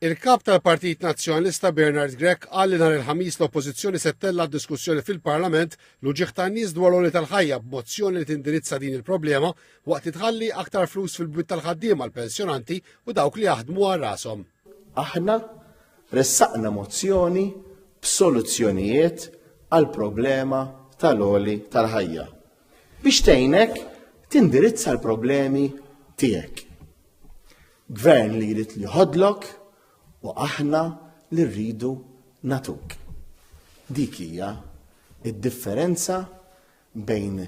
Il-kap tal-Partit Nazzjonalista Bernard Grech qal li nhar il-ħamis l-Oppożizzjoni settella d-diskussjoni fil-Parlament l-uġigħ tan-nies dwar l-għoli tal-ħajja b'mozzjoni li tindirizza din il-problema waqt li tħalli aktar flus fil-bwiet tal-ħaddiema għall-pensjonanti u dawk li jaħdmu għal rashom. Aħna ressaqna mozzjoni b'soluzzjonijiet għal problema tal-għoli tal-ħajja biex tgħinek tindirizza l-problemi tiegħek. Gvern li jrid li jħodlok u aħna li rridu natuk. Dik hija id-differenza bejn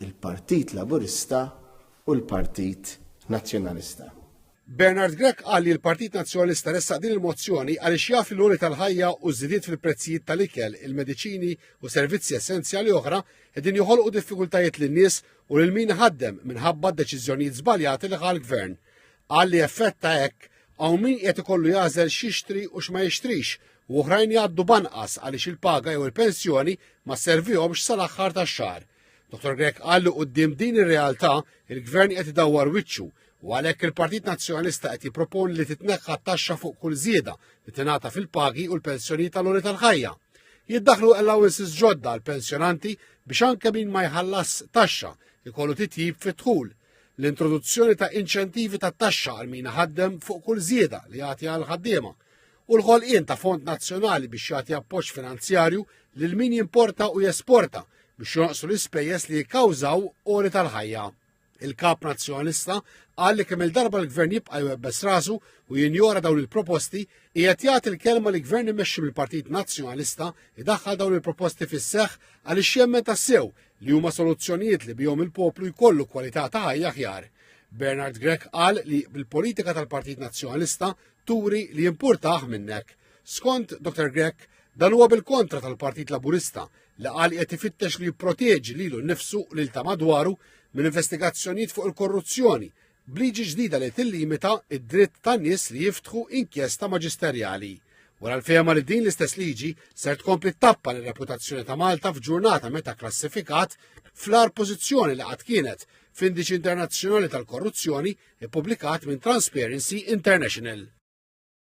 il-Partit Laburista u l-Partit Nazzjonalista. Bernard Grech qal li l-Partit Nazzjonalista ressaq din il-mozzjoni għaliex jaf l-għoli tal-ħajja u żidiet fil-prezzijiet tal-ikel, il-mediċini u servizzi essenzjali oħra qegħdin joħolqu diffikultajiet lin-nies u lil min ħaddem minħabba d-deċiżjonijiet żbaljati li ħal gvern. Qal li effetta hekk għaw min qed ikollu jażel x'jixtri u x'ma jixtrix u oħrajn jgħaddu banqas għaliex il-paga jew il-pensjoni ma sservihomx sal-aħħar tax-xahar. Dr. Grech qal li quddiem din ir-realtà il-gvern qed idawwar wiċċu u għalhekk il-Partit Nazzjonalista qed jipproponi li titneħħa t-taxxa fuq kull żieda li tingħata fil-pagi u l-pensjonijiet tal-għoli tal-ħajja. Jiddaħħlu allowances ġodda għall pensjonanti biex anke min ma jħallas taxxa ikollu titjib fit-dħul. L-introduzzjoni ta' inċentivi ta' taxxa għal min ħaddem fuq kull żieda li jagħti għal ħaddiema u l-ħolqien ta' fond nazzjonali biex jagħti appoġġ finanzjarju lil min jimporta u jesporta biex jonqsu l-ispejjeż li jikkawżaw għoli tal-ħajja. Il-kap nazzjonalista qal li kemm il-darba l-gvern jibqa' jwebbes rasu u jinjora dawn il-proposti qiegħed jagħti l-kelma li gvern imexxi mill-Partit Nazzjonalista idaħħal dawn il-proposti fis-seħħ għaliex jemmen tassew li huma soluzzjonijiet li bihom il-poplu jkollu kwalità ta' ħajja aħjar. Bernard Grech qal li bil-politika tal-Partit Nazzjonalista turi li jimpurtah minnek. Skont Dr. Grech dan huwa bil-kontra tal-Partit Laburista li qal qed ifittex li jipproteġi lilu nnifsu u lil ta' madwaru minn investigazzjonijiet fuq il-korruzzjoni bliġi ġdida li tillimita id-dritt tan-nies li jiftħu inkjesta maġisterjali. Wara l-fehma li din l-istess liġi ser tkompli tappa l-reputazzjoni ta' Malta f'ġurnata meta klassifikat fl-ar pożizzjoni li qatt kienet f'indiċi internazzjonali tal-korruzzjoni ippubblikat minn Transparency International.